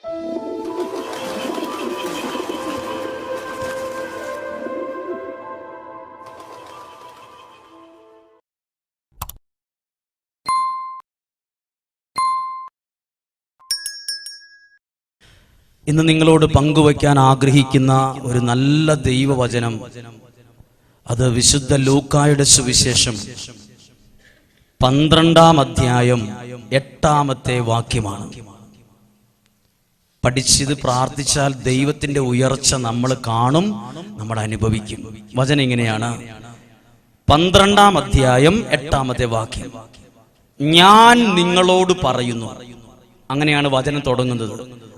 ഇന്ന് നിങ്ങളോട് പങ്കുവയ്ക്കാൻ ആഗ്രഹിക്കുന്ന ഒരു നല്ല ദൈവവചനം, അത് വിശുദ്ധ ലൂക്കായുടെ സുവിശേഷം 12-ാം അധ്യായം 8-ാമത്തെ വാക്യമാണ്. പഠിച്ചിത് പ്രാർത്ഥിച്ചാൽ ദൈവത്തിന്റെ ഉയർച്ച നമ്മൾ കാണും, നമ്മൾ അനുഭവിക്കും. വചനം ഇങ്ങനെയാണ്, 12-ാം അധ്യായം 8-ാമത്തെ വാക്യം. ഞാൻ നിങ്ങളോട് പറയുന്നു. അങ്ങനെയാണ് വചനം തുടങ്ങുന്നത്.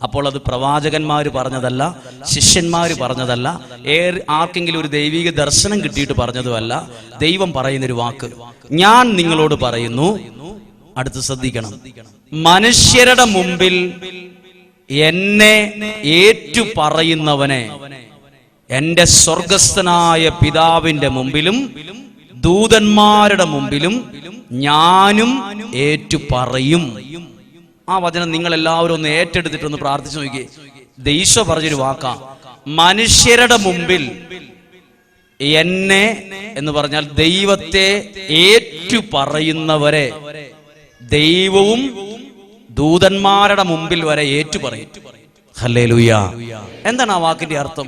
അപ്പോൾ അത് പ്രവാചകന്മാർ പറഞ്ഞതല്ല, ശിഷ്യന്മാർ പറഞ്ഞതല്ല, ആർക്കെങ്കിലും ഒരു ദൈവിക ദർശനം കിട്ടിയിട്ട് പറഞ്ഞതുമല്ല. ദൈവം പറയുന്നൊരു വാക്ക്, ഞാൻ നിങ്ങളോട് പറയുന്നു. അടുത്ത് ശ്രദ്ധിക്കണം, മനുഷ്യരുടെ മുമ്പിൽ എന്നെ ഏറ്റു പറയുന്നവനെ എന്റെ സ്വർഗസ്ഥനായ പിതാവിന്റെ മുമ്പിലും ദൂതന്മാരുടെ മുമ്പിലും ഞാനും ഏറ്റു പറയും. ആ വചനം നിങ്ങൾ എല്ലാവരും ഒന്ന് ഏറ്റെടുത്തിട്ടൊന്ന് പ്രാർത്ഥിച്ചു നോക്കിയേ. ഈശോ പറഞ്ഞൊരു വാക്കാ, മനുഷ്യരുടെ മുമ്പിൽ എന്നെ എന്ന് പറഞ്ഞാൽ ദൈവത്തെ ഏറ്റു പറയുന്നവരെ ദൈവവും ദൂതന്മാരുടെ മുമ്പിൽ വരെ ഏറ്റു പറയും. ഹല്ലേലൂയ. എന്താണ് ആ വാക്കിന്റെ അർത്ഥം?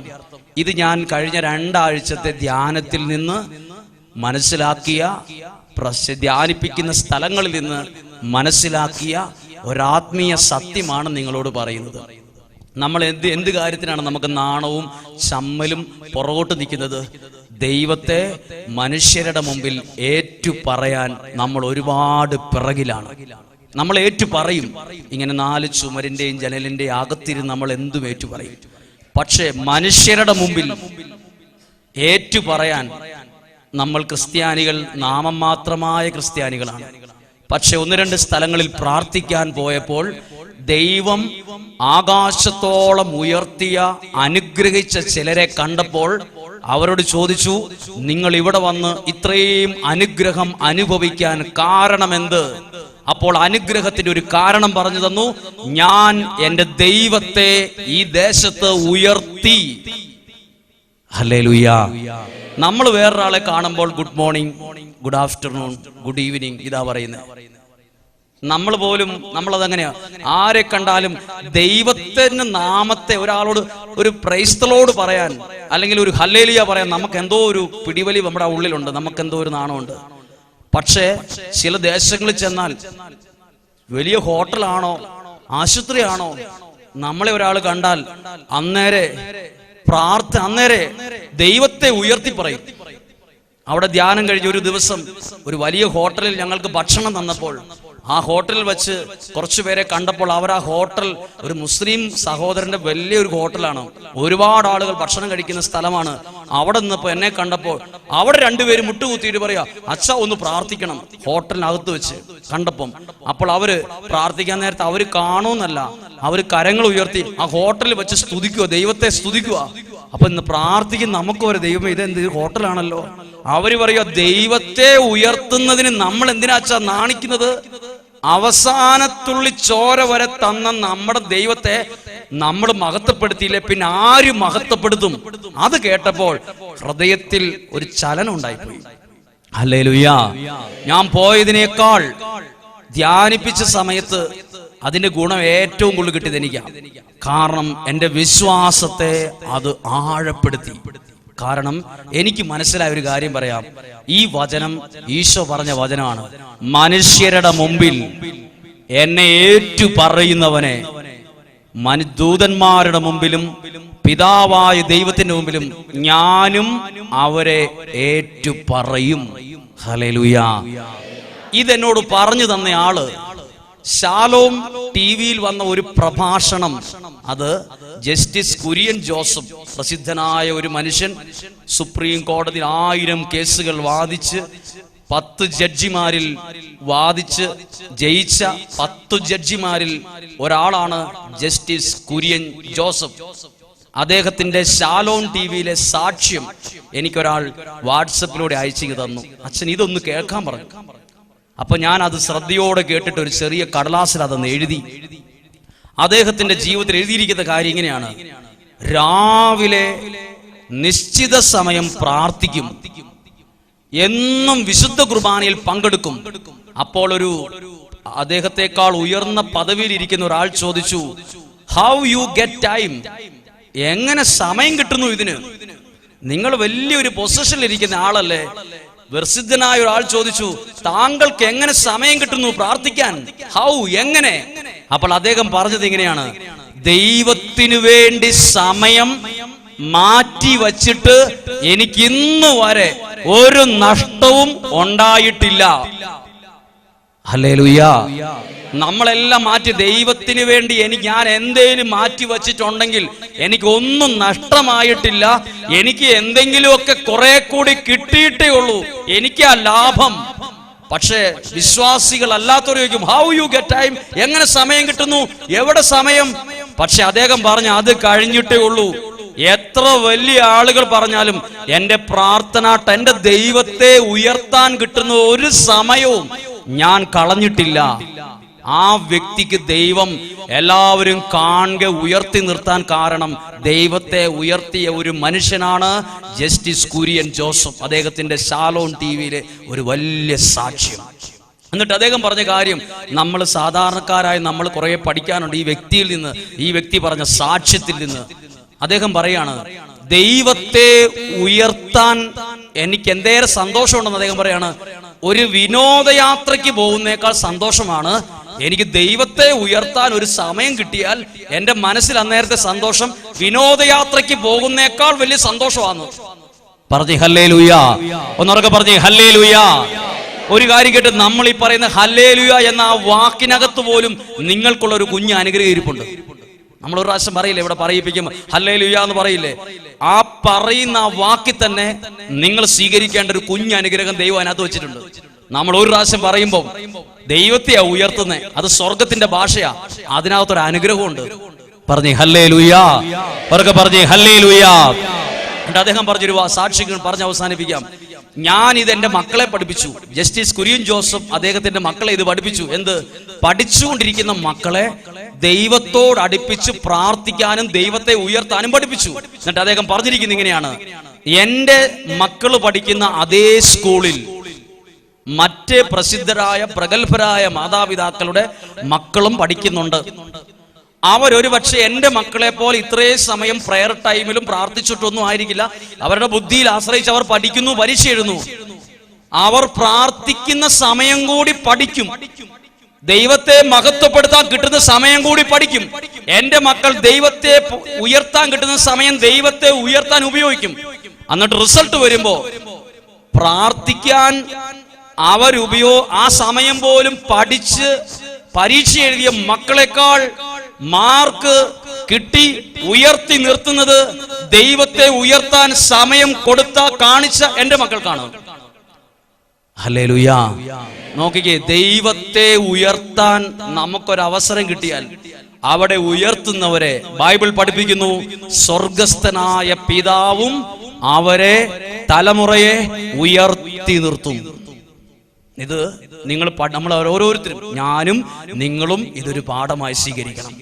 ഇത് ഞാൻ കഴിഞ്ഞ 2 ആഴ്ചത്തെ ധ്യാനത്തിൽ നിന്ന് മനസ്സിലാക്കിയ, ധ്യാനിപ്പിക്കുന്ന സ്ഥലങ്ങളിൽ നിന്ന് മനസ്സിലാക്കിയ ഒരാത്മീയ സത്യമാണ് നിങ്ങളോട് പറയുന്നത്. നമ്മൾ എന്ത് കാര്യത്തിനാണ് നമുക്ക് നാണവും ചമ്മലും പുറകോട്ട് നിൽക്കുന്നത്? ദൈവത്തെ മനുഷ്യരുടെ മുമ്പിൽ ഏറ്റു പറയാൻ നമ്മൾ ഒരുപാട് പിറകിലാണ്. നമ്മൾ ഏറ്റു പറയും, ഇങ്ങനെ 4 ചുമരിന്റെയും ജനലിന്റെയും അകത്തിരുന്ന് നമ്മൾ എന്തും ഏറ്റു പറയും. പക്ഷെ മനുഷ്യരുടെ മുമ്പിൽ ഏറ്റു പറയാൻ നമ്മൾ ക്രിസ്ത്യാനികൾ നാമം മാത്രമായ ക്രിസ്ത്യാനികളാണ്. പക്ഷെ 1-2 സ്ഥലങ്ങളിൽ പ്രാർത്ഥിക്കാൻ പോയപ്പോൾ ദൈവം ആകാശത്തോളം ഉയർത്തിയ അനുഗ്രഹിച്ച ചിലരെ കണ്ടപ്പോൾ അവരോട് ചോദിച്ചു, നിങ്ങൾ ഇവിടെ വന്ന് ഇത്രയും അനുഗ്രഹം അനുഭവിക്കാൻ കാരണമെന്ത്? അപ്പോൾ അനുഗ്രഹത്തിന്റെ ഒരു കാരണം പറഞ്ഞു തന്നു, ഞാൻ എൻ്റെ ദൈവത്തെ ഈ ദേശത്ത് ഉയർത്തി. ഹല്ലേലൂയ. നമ്മൾ വേറൊരാളെ കാണുമ്പോൾ good morning, good afternoon, good evening ഇതാ പറയുന്നത്. നമ്മളതങ്ങനെയാ. ആരെ കണ്ടാലും ദൈവത്തിന്റെ നാമത്തെ ഒരാളോട് ഒരു പ്രൈസ് ദി ലോർഡ് പറയാൻ, അല്ലെങ്കിൽ ഒരു ഹല്ലേലൂയ പറയാൻ നമുക്ക് എന്തോ ഒരു പിടിവലി നമ്മുടെ ഉള്ളിലുണ്ട്, നമുക്ക് എന്തോ ഒരു നാണമുണ്ട്. പക്ഷേ ചില ദേശങ്ങളിൽ ചെന്നാൽ വലിയ ഹോട്ടലാണോ ആശുപത്രിയാണോ, നമ്മളെ ഒരാൾ കണ്ടാൽ അന്നേരെ ദൈവത്തെ ഉയർത്തി പറയും. അവിടെ ധ്യാനം കഴിഞ്ഞ് ഒരു ദിവസം ഒരു വലിയ ഹോട്ടലിൽ ഞങ്ങൾക്ക് ഭക്ഷണം തന്നപ്പോൾ ആ ഹോട്ടലിൽ വെച്ച് കുറച്ചു പേരെ കണ്ടപ്പോൾ അവർ ആ ഹോട്ടൽ ഒരു മുസ്ലിം സഹോദരന്റെ വലിയൊരു ഹോട്ടലാണ്, ഒരുപാട് ആളുകൾ ഭക്ഷണം കഴിക്കുന്ന സ്ഥലമാണ്. അവിടെ നിന്നപ്പോൾ എന്നെ കണ്ടപ്പോൾ അവിടെ 2 പേര് മുട്ടുകുത്തിയിട്ട് പറയാ, അച്ഛ ഒന്ന് പ്രാർത്ഥിക്കണം. ഹോട്ടലിനകത്ത് വെച്ച് കണ്ടപ്പം അപ്പോൾ അവര് പ്രാർത്ഥിക്കാൻ നേരത്തെ അവര് കാണുമെന്നല്ല, അവര് കരങ്ങൾ ഉയർത്തി ആ ഹോട്ടലിൽ വെച്ച് സ്തുതിക്കുക, ദൈവത്തെ സ്തുതിക്കുക. അപ്പൊ ഇന്ന് പ്രാർത്ഥിക്കുന്ന നമുക്ക് ഒരു ദൈവം, ഇതെന്ത് ഹോട്ടലാണല്ലോ. അവര് പറയുക, ദൈവത്തെ ഉയർത്തുന്നതിന് നമ്മൾ എന്തിനാച്ചാ നാണിക്കുന്നത്? അവസാനത്തുള്ളി ചോര വരെ തന്ന നമ്മുടെ ദൈവത്തെ നമ്മൾ മഹത്വപ്പെടുത്തിയില്ലേ, പിന്നെ ആര് മഹത്വപ്പെടുത്തും? അത് കേട്ടപ്പോൾ ഹൃദയത്തിൽ ഒരു ചലനം ഉണ്ടായിപ്പോയി. ഹല്ലേലൂയ. ഞാൻ പോയതിനേക്കാൾ ധ്യാനിപ്പിച്ച സമയത്ത് അതിന്റെ ഗുണം ഏറ്റവും കൂടുതൽ കിട്ടിയത് എനിക്കാണ്. കാരണം എൻ്റെ വിശ്വാസത്തെ അത് ആഴപ്പെടുത്തി. കാരണം എനിക്ക് മനസ്സിലായ ഒരു കാര്യം പറയാം. ഈ വചനം ഈശോ പറഞ്ഞ വചനമാണ്, മനുഷ്യരുടെ മുമ്പിൽ എന്നെ ഏറ്റു പറയുന്നവനെ ദൂതന്മാരുടെ മുമ്പിലും പിതാവായ ദൈവത്തിന്റെ മുമ്പിലും ഞാനും അവരെ ഏറ്റു പറയും. ഹല്ലേലൂയ. ഇതെന്നോട് പറഞ്ഞു തന്ന ആള് ഷാലോം ടിവിയിൽ വന്ന ഒരു പ്രഭാഷണം, അത് ജസ്റ്റിസ് കുര്യൻ ജോസഫ്, പ്രസിദ്ധനായ ഒരു മനുഷ്യൻ, സുപ്രീം കോടതിയിൽ 1000 കേസുകൾ വാദിച്ച് 10 ജഡ്ജിമാരിൽ വാദിച്ച് ജയിച്ച 10 ജഡ്ജിമാരിൽ ഒരാളാണ് ജസ്റ്റിസ് കുര്യൻ ജോസഫ്. അദ്ദേഹത്തിന്റെ ഷാലോം ടിവിയിലെ സാക്ഷ്യം എനിക്കൊരാൾ വാട്സപ്പിലൂടെ അയച്ചു തന്നു. അച്ഛൻ ഇതൊന്ന് കേൾക്കാൻ പറഞ്ഞു. അപ്പൊ ഞാൻ അത് ശ്രദ്ധയോടെ കേട്ടിട്ട് ഒരു ചെറിയ കടലാസിൽ അതൊന്ന് എഴുതി. അദ്ദേഹത്തിന്റെ ജീവിതത്തിൽ എഴുതിയിരിക്കുന്ന കാര്യം ഇങ്ങനെയാണ്: രാവിലെ നിശ്ചിത സമയം പ്രാർത്ഥിക്കും, എന്നും വിശുദ്ധ കുർബാനയിൽ പങ്കെടുക്കും. അപ്പോൾ ഒരു അദ്ദേഹത്തെക്കാൾ ഉയർന്ന പദവിയിൽ ഇരിക്കുന്ന ഒരാൾ ചോദിച്ചു, ഹൗ യു ഗെറ്റ് ടൈം? എങ്ങനെ സമയം കിട്ടുന്നു ഇതിന്? നിങ്ങൾ വലിയൊരു പൊസിഷനിൽ ഇരിക്കുന്ന ആളല്ലേ? പ്രസിദ്ധനായ ഒരാൾ ചോദിച്ചു, താങ്കൾക്ക് എങ്ങനെ സമയം കിട്ടുന്നു പ്രാർത്ഥിക്കാൻ? ഹൗ, എങ്ങനെ? അപ്പോൾ അദ്ദേഹം പറഞ്ഞത് ഇങ്ങനെയാണ്: ദൈവത്തിനു വേണ്ടി സമയം മാറ്റി വച്ചിട്ട് എനിക്ക് ഇന്ന് വരെ ഒരു നഷ്ടവും ഉണ്ടായിട്ടില്ല. ഹല്ലേലൂയ. നമ്മളെല്ലാം മാറ്റി ദൈവത്തിന് വേണ്ടി ഞാൻ എന്തേലും മാറ്റി വച്ചിട്ടുണ്ടെങ്കിൽ എനിക്ക് ഒന്നും നഷ്ടമായിട്ടില്ല. എനിക്ക് എന്തെങ്കിലുമൊക്കെ കുറെ കൂടി കിട്ടിയിട്ടേ ഉള്ളൂ, എനിക്കാ ലാഭം. പക്ഷേ വിശ്വാസികൾ അല്ലാത്തവരും ഹൗ യു ഗെറ്റ് ടൈം? എങ്ങനെ സമയം കിട്ടുന്നു? എവിടെ സമയം? പക്ഷെ അദ്ദേഹം പറഞ്ഞു, അത് കഴിഞ്ഞിട്ടേ ഉള്ളൂ. എത്ര വലിയ ആളുകൾ പറഞ്ഞാലും എന്റെ പ്രാർത്ഥന, എന്റെ ദൈവത്തെ ഉയർത്താൻ കിട്ടുന്ന ഒരു സമയവും ഞാൻ കളഞ്ഞിട്ടില്ല. ആ വ്യക്തിക്ക് ദൈവം എല്ലാവരും കാണുക, ഉയർത്തി നിർത്താൻ കാരണം ദൈവത്തെ ഉയർത്തിയ ഒരു മനുഷ്യനാണ് ജസ്റ്റിസ് കുര്യൻ ജോസഫ്. അദ്ദേഹത്തിന്റെ ശാലോൺ ടിവിയിലെ ഒരു വലിയ സാക്ഷ്യം. എന്നിട്ട് അദ്ദേഹം പറഞ്ഞ കാര്യം, നമ്മൾ സാധാരണക്കാരായ നമ്മൾ കുറെ പഠിക്കാനുണ്ട് ഈ വ്യക്തിയിൽ നിന്ന്, ഈ വ്യക്തി പറഞ്ഞ സാക്ഷ്യത്തിൽ നിന്ന്. അദ്ദേഹം പറയാണ്, ദൈവത്തെ ഉയർത്താൻ എനിക്ക് എന്തേറെ സന്തോഷമുണ്ടെന്ന് അദ്ദേഹം പറയാണ്. ഒരു വിനോദയാത്രയ്ക്ക് പോകുന്നേക്കാൾ സന്തോഷമാണ് എനിക്ക് ദൈവത്തെ ഉയർത്താൻ ഒരു സമയം കിട്ടിയാൽ എന്റെ മനസ്സിൽ അന്നേരത്തെ സന്തോഷം വിനോദയാത്രയ്ക്ക് പോകുന്നേക്കാൾ വലിയ സന്തോഷമാണ്. പറഞ്ഞേ ഹല്ലേലൂയ. ഒന്നുറക്കെ പറഞ്ഞേ ഹല്ലേലൂയ. ഒരു കാര്യം കേട്ട്, നമ്മൾ ഈ പറയുന്ന ഹല്ലേലൂയ എന്ന ആ വാക്കിനകത്ത് പോലും നിങ്ങൾക്കുള്ള ഒരു കുഞ്ഞ് അനുഗ്രഹിച്ചിരിപ്പുണ്ട്. നമ്മൾ ഒരു പ്രാവശ്യം പറയില്ലേ, ഇവിടെ പറയിപ്പിക്കും ഹല്ലേലൂയ എന്ന് പറയില്ലേ? ആ പറയുന്ന ആ വാക്കിൽ തന്നെ നിങ്ങൾ സ്വീകരിക്കേണ്ട ഒരു കുഞ്ഞ് അനുഗ്രഹം ദൈവം അതിനകത്ത് വെച്ചിട്ടുണ്ട്. നമ്മൾ ഒരു പ്രാവശ്യം പറയുമ്പോൾ ദൈവത്തെയാ ഉയർത്തുന്നേ, അത് സ്വർഗത്തിന്റെ ഭാഷയാ, അതിനകത്തൊരു അനുഗ്രഹമുണ്ട്. പറഞ്ഞേ ഹല്ലേലൂയ. പറഞ്ഞേ ഹല്ലേലൂയ. എന്നിട്ട് അദ്ദേഹം പറഞ്ഞൊരു സാക്ഷികൾ പറഞ്ഞ് അവസാനിപ്പിക്കാം. ഞാൻ ഇത് എന്റെ മക്കളെ പഠിപ്പിച്ചു. ജസ്റ്റിസ് കുര്യൻ ജോസഫ് അദ്ദേഹത്തിന്റെ മക്കളെ ഇത് പഠിപ്പിച്ചു. എന്ത്? പഠിച്ചുകൊണ്ടിരിക്കുന്ന മക്കളെ ദൈവത്തോട് അടുപ്പിച്ച് പ്രാർത്ഥിക്കാനും ദൈവത്തെ ഉയർത്താനും പഠിപ്പിച്ചു. എന്നിട്ട് അദ്ദേഹം പറഞ്ഞിരിക്കുന്നത് ഇങ്ങനെയാണ്: എന്റെ മക്കള് പഠിക്കുന്ന അതേ സ്കൂളിൽ മറ്റ് പ്രസിദ്ധരായ പ്രഗത്ഭരായ മാതാപിതാക്കളുടെ മക്കളും പഠിക്കുന്നുണ്ട്. അവരൊരു പക്ഷെ എന്റെ മക്കളെ പോലെ ഇത്രയും സമയം പ്രയർ ടൈമിലും പ്രാർത്ഥിച്ചിട്ടൊന്നും ആയിരിക്കില്ല. അവരുടെ ബുദ്ധിയിൽ ആശ്രയിച്ച് അവർ പഠിക്കുന്നു, പരീക്ഷ എഴുതുന്നു. അവർ പ്രാർത്ഥിക്കുന്ന സമയം കൂടി പഠിക്കും, ദൈവത്തെ മഹത്വപ്പെടുത്താൻ കിട്ടുന്ന സമയം കൂടി പഠിക്കും. എന്റെ മക്കൾ ദൈവത്തെ ഉയർത്താൻ കിട്ടുന്ന സമയം ദൈവത്തെ ഉയർത്താൻ ഉപയോഗിക്കും. എന്നിട്ട് റിസൾട്ട് വരുമ്പോ പ്രാർത്ഥിക്കാൻ ആ സമയം പോലും പഠിച്ച് പരീക്ഷ എഴുതിയ മക്കളെക്കാൾ മാർക്ക് കിട്ടി ഉയർത്തി നിർത്തുന്നത് ദൈവത്തെ ഉയർത്താൻ സമയം കാണിച്ച എന്റെ മക്കൾക്കാണ്. ഹല്ലേലൂയ. നോക്കിക്കേ, ദൈവത്തെ ഉയർത്താൻ നമുക്കൊരവസരം കിട്ടിയാൽ അവിടെ ഉയർത്തുന്നവരെ ബൈബിൾ പഠിപ്പിക്കുന്നു, സ്വർഗസ്ഥനായ പിതാവും അവരെ തലമുറയെ ഉയർത്തി നിർത്തും. ഇത് നമ്മൾ ഓരോരുത്തരും, ഞാനും നിങ്ങളും ഇതൊരു പാഠമായി സ്വീകരിക്കണം.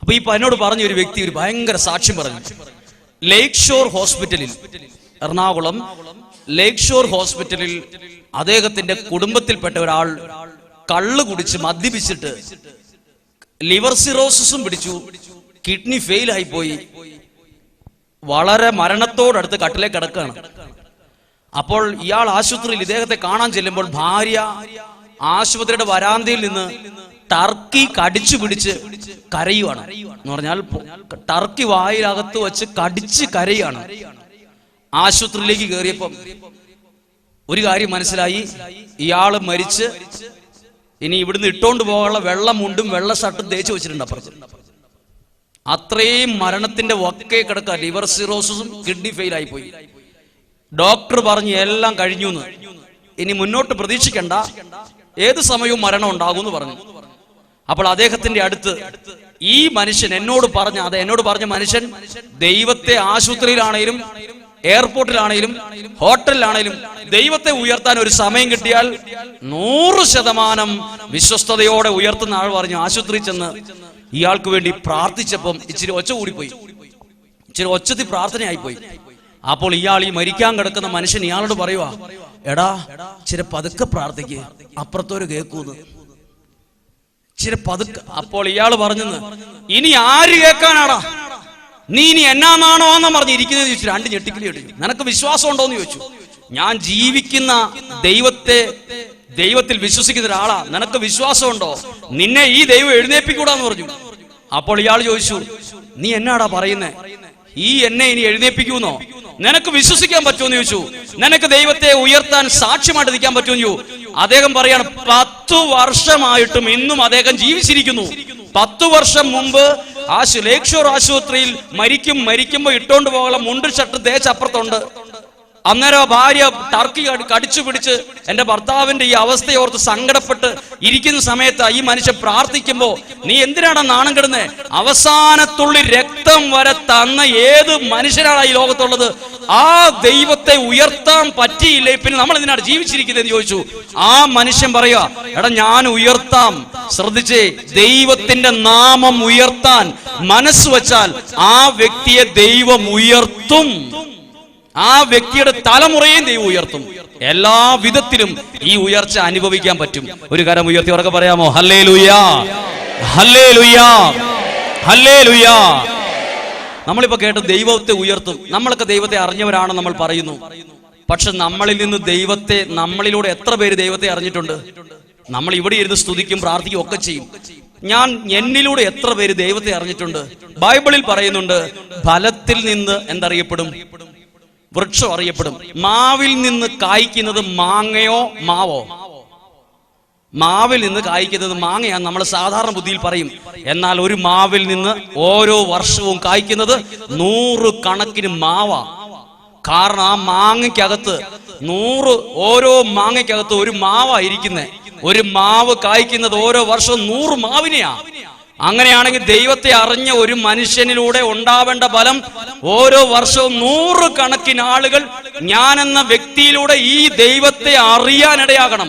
അപ്പൊ ഈ എന്നോട് പറഞ്ഞ ഒരു വ്യക്തി ഒരു ഭയങ്കര സാക്ഷ്യം പറഞ്ഞു. ലേക്ക് ഷോർ ഹോസ്പിറ്റലിൽ, എറണാകുളം ലേക്ക് ഷോർ ഹോസ്പിറ്റലിൽ അദ്ദേഹത്തിന്റെ കുടുംബത്തിൽപ്പെട്ട ഒരാൾ കള്ള് കുടിച്ച് മദ്യപിച്ചിട്ട് ലിവർ സിറോസിസും പിടിച്ചു, കിഡ്നി ഫെയിൽ ആയി പോയി, വളരെ മരണത്തോടടുത്ത് കട്ടിലേക്ക് കിടക്കുകയാണ്. അപ്പോൾ ഇയാൾ ആശുപത്രിയിൽ ഇദ്ദേഹത്തെ കാണാൻ ചെല്ലുമ്പോൾ ഭാര്യ ആശുപത്രിയുടെ വരാന്തയിൽ നിന്ന് ടർക്കി കടിച്ചു പിടിച്ച് കരയുവാണ്. എന്ന് പറഞ്ഞാൽ ടർക്കി വായിലകത്ത് വെച്ച് കടിച്ച് കരയാണ്. ആശുപത്രിയിലേക്ക് കയറിയപ്പം ഒരു കാര്യം മനസ്സിലായി, ഇയാള് മരിച്ച് ഇനി ഇവിടുന്ന് ഇട്ടോണ്ട് പോകാനുള്ള വെള്ള മുണ്ടും വെള്ള ഷർട്ടും തേച്ച് വെച്ചിട്ടുണ്ട് അപ്പുറത്ത്. അത്രയും മരണത്തിന്റെ വക്കേ കിടക്കുക, ലിവർ സിറോസിസും കിഡ്നി ഫെയിൽ ആയി പോയി. ഡോക്ടർ പറഞ്ഞു എല്ലാം കഴിഞ്ഞു എന്ന്, ഇനി മുന്നോട്ട് പ്രതീക്ഷിക്കണ്ട, ഏത് സമയവും മരണം ഉണ്ടാകും എന്ന് പറഞ്ഞു. അപ്പോൾ അദ്ദേഹത്തിന്റെ അടുത്ത് ഈ മനുഷ്യൻ എന്നോട് പറഞ്ഞ മനുഷ്യൻ ദൈവത്തെ ആശുപത്രിയിലാണേലും എയർപോർട്ടിലാണേലും ഹോട്ടലിലാണേലും ദൈവത്തെ ഉയർത്താൻ ഒരു സമയം കിട്ടിയാൽ 100% വിശ്വസ്തയോടെ ഉയർത്തുന്ന ആൾ പറഞ്ഞു, ആശുപത്രിയിൽ ചെന്ന് ഇയാൾക്ക് വേണ്ടി പ്രാർത്ഥിച്ചപ്പം ഇച്ചിരി ഒച്ച കൂടിപ്പോയി, ഇച്ചിരി ഒച്ചത്തിൽ പ്രാർത്ഥനയായിപ്പോയി. അപ്പോൾ ഇയാൾ ഈ മരിക്കാൻ കിടക്കുന്ന മനുഷ്യൻ ഇയാളോട് പറയുവാ, എടാ ഇച്ചിരി പതുക്കെ പ്രാർത്ഥിക്ക്, അപ്പുറത്തോര് കേൾക്കൂന്ന്, ഇച്ചിരി പതുക്കെ. അപ്പോൾ ഇയാൾ പറഞ്ഞെന്ന്, ഇനി ആര് കേൾക്കാനാടാ, നീ ഇനി എന്നാണോ എന്ന് പറഞ്ഞിരിക്കുന്നത് ചോദിച്ചു. രണ്ട് ഞെട്ടിക്കിലി അടിച്ചു. നിനക്ക് വിശ്വാസം ഉണ്ടോന്ന് ചോദിച്ചു. ഞാൻ ജീവിക്കുന്ന ദൈവത്തിൽ വിശ്വസിക്കുന്ന ഒരാളാ, നിനക്ക് വിശ്വാസമുണ്ടോ? നിന്നെ ഈ ദൈവം എഴുന്നേൽപ്പിക്കൂടാന്ന് പറഞ്ഞു. അപ്പോൾ ഇയാൾ ചോദിച്ചു, നീ എന്നാടാ പറയുന്നേ, ഈ എന്നെ ഇനി എഴുന്നേൽപ്പിക്കൂന്നോ? നിനക്ക് വിശ്വസിക്കാൻ പറ്റുമെന്ന് ചോദിച്ചു. നിനക്ക് ദൈവത്തെ ഉയർത്താൻ സാക്ഷ്യമായിട്ട് നിൽക്കാൻ പറ്റുമെന്ന് ചോദിച്ചു. അദ്ദേഹം പറയാണ്, 10 വർഷമായിട്ടും ഇന്നും അദ്ദേഹം ജീവിച്ചിരിക്കുന്നു. 10 വർഷം മുമ്പ് ലേക്ക് ഷോർ ആശുപത്രിയിൽ മരിക്കുമ്പോ ഇട്ടോണ്ട് പോകാനുള്ള മുണ്ട് ഷർട്ട് തേച്ചപ്പുറത്തുണ്ട്. അന്നേരം ഭാര്യ ടർക്കി കടിച്ചു പിടിച്ച് എന്റെ ഭർത്താവിന്റെ ഈ അവസ്ഥയോർത്ത് സങ്കടപ്പെട്ട് ഇരിക്കുന്ന സമയത്ത് ഈ മനുഷ്യൻ പ്രാർത്ഥിക്കുമ്പോ, നീ എന്തിനാണ് നാണം കെടുന്നേ? അവസാനത്തുള്ളി രക്തം വരെ തന്ന ഏത് മനുഷ്യനാണ് ഈ ലോകത്തുള്ളത്? ആ ദൈവത്തെ ഉയർത്താൻ പറ്റിയില്ലേ, പിന്നെ നമ്മൾ എന്തിനാണ് ജീവിച്ചിരിക്കുന്നതെന്ന് ചോദിച്ചു. ആ മനുഷ്യൻ പറയാ, എടാ ഞാൻ ഉയർത്താം. ശ്രദ്ധിച്ചേ, ദൈവത്തിന്റെ നാമം ഉയർത്താൻ മനസ്സ് വെച്ചാൽ ആ വ്യക്തിയെ ദൈവം ഉയർത്തും. ആ വ്യക്തിയുടെ തലമുറയും ദൈവം ഉയർത്തും. എല്ലാ വിധത്തിലും ഈ ഉയർച്ച അനുഭവിക്കാൻ പറ്റും. ഒരു കരം ഉയർത്തി ഉറക്കെ പറയാമോ? ഹല്ലേലൂയാ, ഹല്ലേലൂയാ, ഹല്ലേലൂയാ. നമ്മളിപ്പോ കേട്ട ദൈവത്തെ ഉയർത്തും. നമ്മളൊക്കെ ദൈവത്തെ അറിഞ്ഞവരാണെന്ന് നമ്മൾ പറയുന്നു. പക്ഷെ നമ്മളിൽ നിന്ന് ദൈവത്തെ, നമ്മളിലൂടെ എത്ര പേര് ദൈവത്തെ അറിഞ്ഞിട്ടുണ്ട്? നമ്മൾ ഇവിടെ ഇരുന്ന് സ്തുതിക്കും, പ്രാർത്ഥിക്കും ഒക്കെ ചെയ്യും. എന്നിലൂടെ എത്ര പേര് ദൈവത്തെ അറിഞ്ഞിട്ടുണ്ട്? ബൈബിളിൽ പറയുന്നുണ്ട്, ഫലത്തിൽ നിന്ന് എന്തറിയപ്പെടും? വൃക്ഷം അറിയപ്പെടും. മാവിൽ നിന്ന് കായ്ക്കുന്നത് മാങ്ങയോ മാവോ? മാവിൽ നിന്ന് കായ്ക്കുന്നത് മാങ്ങയാന്ന് നമ്മൾ സാധാരണ ബുദ്ധിയിൽ പറയും. എന്നാൽ ഒരു മാവിൽ നിന്ന് ഓരോ വർഷവും കായ്ക്കുന്നത് 100 കണക്കിന് മാവാ. കാരണം ആ മാങ്ങയ്ക്കകത്ത് ഓരോ മാങ്ങയ്ക്കകത്ത് ഒരു മാവാ ഇരിക്കുന്നത്. ഒരു മാവ് കായ്ക്കുന്നത് ഓരോ വർഷവും 100 മാവിനെയാ. അങ്ങനെയാണെങ്കിൽ ദൈവത്തെ അറിഞ്ഞ ഒരു മനുഷ്യനിലൂടെ ഉണ്ടാവേണ്ട ഫലം ഓരോ വർഷവും 100 കണക്കിന് ആളുകൾ ഞാനെന്ന വ്യക്തിയിലൂടെ ഈ ദൈവത്തെ അറിയാനിടയാകണം.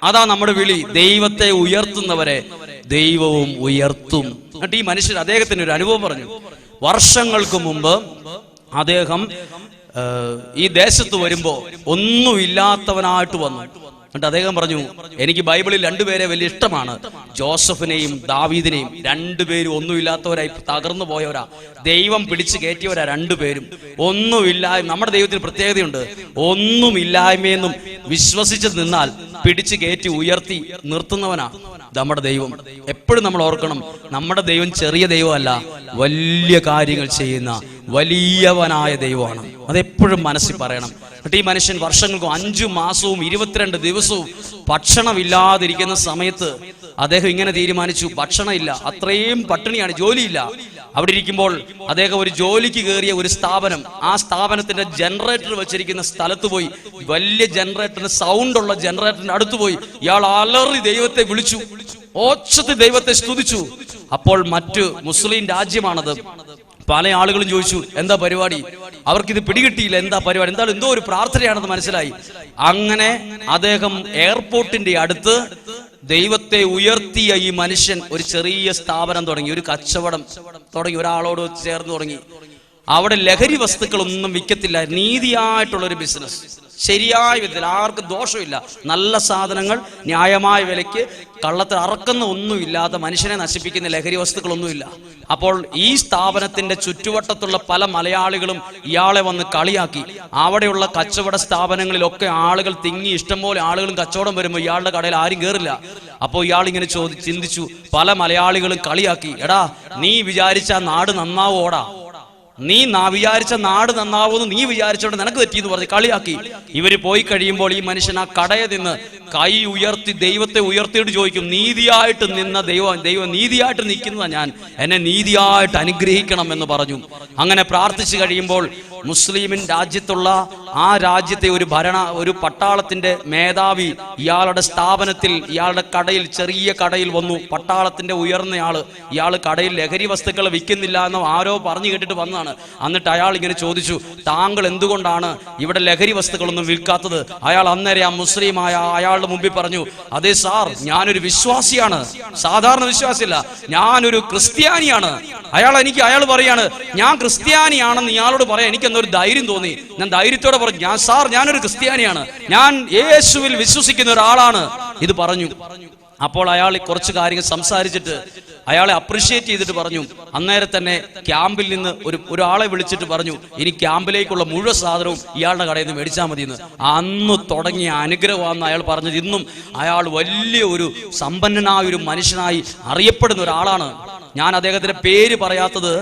അതാ നമ്മുടെ വിളി. ദൈവത്തെ ഉയർത്തുന്നവരെ ദൈവവും ഉയർത്തും. എന്നിട്ട് ഈ മനുഷ്യൻ അദ്ദേഹത്തിന് ഒരു അനുഭവം പറഞ്ഞു. വർഷങ്ങൾക്ക് മുമ്പ് അദ്ദേഹം ഈ ദേശത്ത് വരുമ്പോ ഒന്നുമില്ലാത്തവനായിട്ട് വന്നു. എന്നിട്ട് അദ്ദേഹം പറഞ്ഞു, എനിക്ക് ബൈബിളിൽ 2 പേരെ വലിയ ഇഷ്ടമാണ്, ജോസഫിനെയും ദാവീദിനെയും. 2 പേരും ഒന്നുമില്ലാത്തവരായി തകർന്നു പോയവരാ, ദൈവം പിടിച്ചു കയറ്റിയവരാ. 2 പേരും ഒന്നുമില്ലായ്മ. നമ്മുടെ ദൈവത്തിന് പ്രത്യേകതയുണ്ട്. ഒന്നുമില്ലായ്മയെന്നും വിശ്വസിച്ച് നിന്നാൽ പിടിച്ചു കയറ്റി ഉയർത്തി നിർത്തുന്നവനാ നമ്മുടെ ദൈവം. എപ്പോഴും നമ്മൾ ഓർക്കണം, നമ്മുടെ ദൈവം ചെറിയ ദൈവമല്ല, വലിയ കാര്യങ്ങൾ ചെയ്യുന്ന വലിയവനായ ദൈവമാണ്. അതെപ്പോഴും മനസ്സിൽ പറയണം. എന്നിട്ട് ഈ മനുഷ്യൻ വർഷങ്ങൾക്കും 5 മാസവും 22 ദിവസവും ഭക്ഷണമില്ലാതിരിക്കുന്ന സമയത്ത് അദ്ദേഹം ഇങ്ങനെ തീരുമാനിച്ചു, ഭക്ഷണമില്ല, അത്രയും പട്ടിണിയാണ്, ജോലിയില്ല. അവിടെ ഇരിക്കുമ്പോൾ അദ്ദേഹം ഒരു ജോലിക്ക് കയറിയ ഒരു സ്ഥാപനം, ആ സ്ഥാപനത്തിന്റെ ജനറേറ്റർ വെച്ചിരിക്കുന്ന സ്ഥലത്ത് പോയി, വലിയ ജനറേറ്ററിന് സൗണ്ട് ഉള്ള ജനറേറ്ററിന് അടുത്ത് പോയി ഇയാൾ അലറി ദൈവത്തെ വിളിച്ചു, ഓച്ചത്തിൽ ദൈവത്തെ സ്തുതിച്ചു. അപ്പോൾ മറ്റു മുസ്ലിം രാജ്യമാണത്. പല ആളുകളും ചോദിച്ചു, എന്താ പരിപാടി? അവർക്കിത് പിടികിട്ടിയില്ല, എന്താ പരിപാടി, എന്തായാലും എന്തോ ഒരു പ്രാർത്ഥനയാണെന്ന് മനസ്സിലായി. അങ്ങനെ അദ്ദേഹം എയർപോർട്ടിന്റെ അടുത്ത് ദൈവത്തെ ഉയർത്തിയ ഈ മനുഷ്യൻ ഒരു ചെറിയ സ്ഥാപനം തുടങ്ങി, ഒരു കച്ചവടം തുടങ്ങി, ഒരാളോട് ചേർന്ന് തുടങ്ങി. അവിടെ ലഹരി വസ്തുക്കളൊന്നും വിൽക്കത്തില്ല, നീതിയായിട്ടുള്ള ഒരു ബിസിനസ്, ശരിയായ വിധത്തിൽ, ആർക്കും ദോഷമില്ല, നല്ല സാധനങ്ങൾ ന്യായമായ വിലയ്ക്ക്, കള്ളത്തിൽ അറക്കുന്ന ഒന്നുമില്ലാത്ത, മനുഷ്യനെ നശിപ്പിക്കുന്ന ലഹരി വസ്തുക്കളൊന്നുമില്ല. അപ്പോൾ ഈ സ്ഥാപനത്തിന്റെ ചുറ്റുവട്ടത്തുള്ള പല മലയാളികളും ഇയാളെ വന്ന് കളിയാക്കി. അവിടെയുള്ള കച്ചവട സ്ഥാപനങ്ങളിലൊക്കെ ആളുകൾ തിങ്ങി, ഇഷ്ടംപോലെ ആളുകളും കച്ചവടം വരുമ്പോൾ ഇയാളുടെ കടയിൽ ആരും കയറില്ല. അപ്പോൾ ഇയാൾ ഇങ്ങനെ ചിന്തിച്ചു, പല മലയാളികളും കളിയാക്കി, എടാ നീ വിചാരിച്ച നാട് നന്നാവോടാ, നീ വിചാരിച്ച നാട് നന്നാവുമെന്ന് നീ വിചാരിച്ചോണ്ട് നിനക്ക് തെറ്റിയെന്ന് പറഞ്ഞ് കളിയാക്കി. ഇവര് പോയി കഴിയുമ്പോൾ ഈ മനുഷ്യൻ ആ കടയിൽ നിന്ന് കൈ ഉയർത്തി ദൈവത്തെ ഉയർത്തിയിട്ട് ചോദിക്കും, നീതിയായിട്ട് നിന്ന ദൈവം നീതിയായിട്ട് നിൽക്കുന്നതാ ഞാൻ, എന്നെ നീതിയായിട്ട് അനുഗ്രഹിക്കണം എന്ന് പറഞ്ഞു. അങ്ങനെ പ്രാർത്ഥിച്ചു കഴിയുമ്പോൾ മുസ്ലിമിൻ രാജ്യത്തുള്ള ആ രാജ്യത്തെ ഒരു പട്ടാളത്തിന്റെ മേധാവി ഇയാളുടെ സ്ഥാപനത്തിൽ, ഇയാളുടെ കടയിൽ, ചെറിയ കടയിൽ വന്നു. പട്ടാളത്തിന്റെ ഉയർന്നയാള്, ഇയാള് കടയിൽ ലഹരി വസ്തുക്കൾ വിൽക്കുന്നില്ല എന്ന് ആരോ പറഞ്ഞു കേട്ടിട്ട് വന്നതാണ്. എന്നിട്ട് അയാൾ ഇങ്ങനെ ചോദിച്ചു, താങ്കൾ എന്തുകൊണ്ടാണ് ഇവിടെ ലഹരി വസ്തുക്കളൊന്നും വിൽക്കാത്തത്? അയാൾ അന്നേരം ആ മുസ്ലിമായ അയാളുടെ മുമ്പിൽ പറഞ്ഞു, അതെ സാർ, ഞാനൊരു വിശ്വാസിയാണ്, സാധാരണ വിശ്വാസിയല്ല, ഞാനൊരു ക്രിസ്ത്യാനിയാണ്. അയാൾ പറയാണ്, ഞാൻ ക്രിസ്ത്യാനിയാണെന്ന് ഇയാളോട് പറയാൻ എനിക്ക് എന്നൊരു ധൈര്യം തോന്നി. ഞാൻ ധൈര്യത്തോടെ പറഞ്ഞു, ഞാനൊരു ക്രിസ്ത്യാനിയാണ്, ഞാൻ യേശുവിൽ വിശ്വസിക്കുന്ന ഒരാളാണ് ഇത് പറഞ്ഞു. അപ്പോൾ അയാൾ കുറച്ച് കാര്യങ്ങൾ സംസാരിച്ചിട്ട് അയാളെ അപ്രിഷ്യേറ്റ് ചെയ്തിട്ട് പറഞ്ഞു. അന്നേരം തന്നെ ക്യാമ്പിൽ നിന്ന് ഒരാളെ വിളിച്ചിട്ട് പറഞ്ഞു, ഇനി ക്യാമ്പിലേക്കുള്ള മുഴുവൻ സാധനവും ഇയാളുടെ കടയിൽ നിന്ന് മേടിച്ചാൽ മതി എന്ന്. അന്ന് തുടങ്ങിയ അനുഗ്രഹമാണെന്ന് അയാൾ പറഞ്ഞത്. ഇന്നും അയാൾ വലിയ ഒരു സമ്പന്നനായ ഒരു മനുഷ്യനായി അറിയപ്പെടുന്ന ഒരാളാണ്. ഞാൻ അദ്ദേഹത്തിന്റെ പേര് പറയാത്തത്